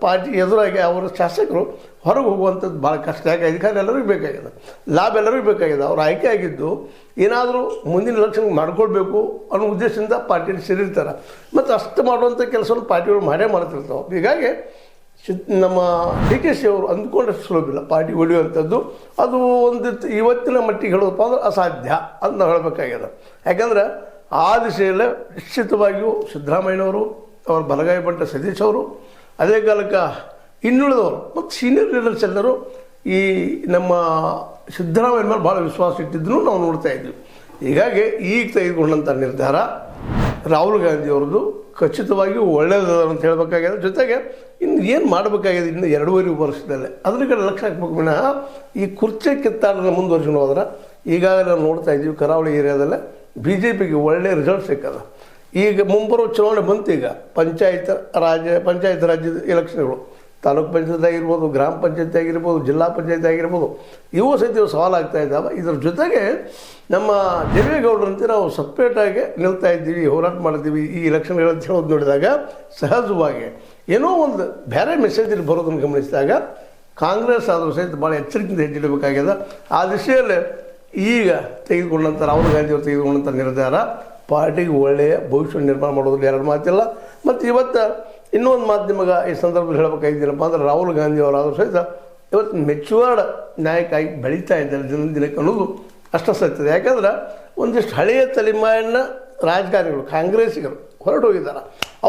Party ಎದುರಾಗಿ ಅವರ ಶಾಸಕರು ಹೊರಗೆ ಹೋಗುವಂಥದ್ದು ಭಾಳ ಕಷ್ಟ. ಯಾಕೆ ಅಧಿಕಾರ ಎಲ್ಲರಿಗೂ ಬೇಕಾಗಿದೆ, ಲಾಭ ಎಲ್ಲರಿಗೂ ಬೇಕಾಗಿದೆ. ಅವ್ರು ಆಯ್ಕೆ ಆಗಿದ್ದು ಏನಾದರೂ ಮುಂದಿನ ಎಲೆಕ್ಷನ್ ಮಾಡ್ಕೊಳ್ಬೇಕು ಅನ್ನೋ ಉದ್ದೇಶದಿಂದ ಪಾರ್ಟಿಯಲ್ಲಿ ಸೇರಿರ್ತಾರೆ. ಮತ್ತು ಅಷ್ಟು ಮಾಡುವಂಥ ಕೆಲಸವನ್ನು ಪಾರ್ಟಿಗಳು ಮಾಡೇ ಮಾಡ್ತಿರ್ತಾವೆ. ಹೀಗಾಗಿ ನಮ್ಮ DKC ಅವರು ಅಂದ್ಕೊಂಡಷ್ಟು ಸುಲಭವಿಲ್ಲ ಪಾರ್ಟಿ ಹೊಡೆಯುವಂಥದ್ದು. ಅದು ಒಂದು ಇವತ್ತಿನ ಮಟ್ಟಿಗೆ ಹೇಳೋದಪ್ಪ ಅಂದ್ರೆ ಅಸಾಧ್ಯ ಅಂತ ನಾವು ಹೇಳಬೇಕಾಗಿದೆ. ಯಾಕಂದ್ರೆ ಆ ದಿಶೆಯಲ್ಲೇ ನಿಶ್ಚಿತವಾಗಿಯೂ ಸಿದ್ದರಾಮಯ್ಯನವರು, ಅವ್ರ ಬಲಗಾಯ ಬಂಟ ಸತೀಶ್ ಅವರು, ಅದೇ ಕಾಲಕ್ಕೆ ಇನ್ನುಳಿದವರು ಮತ್ತು ಸೀನಿಯರ್ ಲೀಡರ್ಸ್ ಎಲ್ಲರೂ ಈ ನಮ್ಮ ಸಿದ್ದರಾಮಯ್ಯ ಮೇಲೆ ಭಾಳ ವಿಶ್ವಾಸ ಇಟ್ಟಿದ್ದನ್ನು ನಾವು ನೋಡ್ತಾ ಇದ್ವಿ. ಹೀಗಾಗಿ ಈಗ ತೆಗೆದುಕೊಂಡಂಥ ನಿರ್ಧಾರ ರಾಹುಲ್ ಗಾಂಧಿಯವ್ರದ್ದು ಖಚಿತವಾಗಿಯೂ ಒಳ್ಳೆಯದು ಅಂತ ಹೇಳಬೇಕಾಗಿದೆ. ಜೊತೆಗೆ ಇನ್ನು ಏನು ಮಾಡಬೇಕಾಗಿದೆ ಇನ್ನು 2.5 ವರ್ಷದಲ್ಲೇ ಅದ್ರ ಕಡೆ ಲಕ್ಷ್ಯ ಹಾಕ್ಬೇಕು ವಿನಃ ಈ ಕುರ್ಚಿ ಕಿತ್ತಾಟನ ಮುಂದುವರ್ಸ್ಕೊಂಡು ಹೋದ್ರೆ ಈಗಾಗಲೇ ನಾವು ನೋಡ್ತಾ ಇದ್ದೀವಿ ಕರಾವಳಿ ಏರಿಯಾದಲ್ಲೇ BJPಗೆ ಒಳ್ಳೆಯ ರಿಸಲ್ಟ್ ಸಿಕ್ಕದ. ಈಗ ಮುಂಬರುವ ಚುನಾವಣೆ ಬಂತು. ಈಗ ಪಂಚಾಯತ್ ರಾಜ್ಯದ ಎಲೆಕ್ಷನ್ಗಳು ತಾಲೂಕು ಪಂಚಾಯತ್ ಆಗಿರ್ಬೋದು, ಗ್ರಾಮ ಪಂಚಾಯತ್ ಆಗಿರ್ಬೋದು, ಜಿಲ್ಲಾ ಪಂಚಾಯತ್ ಆಗಿರ್ಬೋದು, ಇವು ಸಹಿತ ಸವಾಲಾಗ್ತಾ ಇದ್ದಾವೆ. ಇದರ ಜೊತೆಗೆ ನಮ್ಮ ದೇವೇಗೌಡರಂತೆ ನಾವು ಸಪ್ರೇಟಾಗಿ ನಿಲ್ತಾ ಇದ್ದೀವಿ, ಹೋರಾಟ ಮಾಡ್ತೀವಿ ಈ ಎಲೆಕ್ಷನ್ಗಳು ಅಂತ ಹೇಳೋದು ನೋಡಿದಾಗ ಸಹಜವಾಗಿ ಏನೋ ಒಂದು ಬೇರೆ ಮೆಸೇಜಲ್ಲಿ ಬರೋದನ್ನು ಗಮನಿಸಿದಾಗ ಕಾಂಗ್ರೆಸ್ ಆದರೂ ಸಹಿತ ಭಾಳ ಎಚ್ಚರಿಕೆಯಿಂದ ಹೆಜ್ಜಿಡಬೇಕಾಗಿದೆ. ಆ ದಿಶೆಯಲ್ಲೇ ಈಗ ತೆಗೆದುಕೊಂಡಂಥ ರಾಹುಲ್ ಗಾಂಧಿಯವರು ತೆಗೆದುಕೊಂಡಂಥ ನಿರ್ಧಾರ ಪಾರ್ಟಿಗೆ ಒಳ್ಳೆಯ ಭವಿಷ್ಯ ನಿರ್ಮಾಣ ಮಾಡೋದ್ರಲ್ಲಿ ಎರಡು ಮಾತಿಲ್ಲ. ಮತ್ತು ಇವತ್ತು ಇನ್ನೊಂದು ಮಾತು ನಿಮಗೆ ಈ ಸಂದರ್ಭದಲ್ಲಿ ಹೇಳಬೇಕಾಗಿದ್ದೀನಪ್ಪ ಅಂದ್ರೆ ರಾಹುಲ್ ಗಾಂಧಿ ಅವರಾದರೂ ಸಹಿತ ಇವತ್ತು ಮೆಚ್ಯೂರ್ಡ್ ನಾಯಕ ಆಗಿ ಬೆಳೀತಾ ಇದ್ದಾರೆ ದಿನಕ್ಕೆ ಅನ್ನೋದು ಅಷ್ಟು ಸತ್ಯದ. ಯಾಕಂದ್ರೆ ಒಂದಿಷ್ಟು ಹಳೆಯ ತಲೆಮಾರಿನ ರಾಜಕಾರಣಿಗಳು ಕಾಂಗ್ರೆಸ್ಸಿಗರು ಹೊರಟು ಹೋಗಿದ್ದಾರೆ.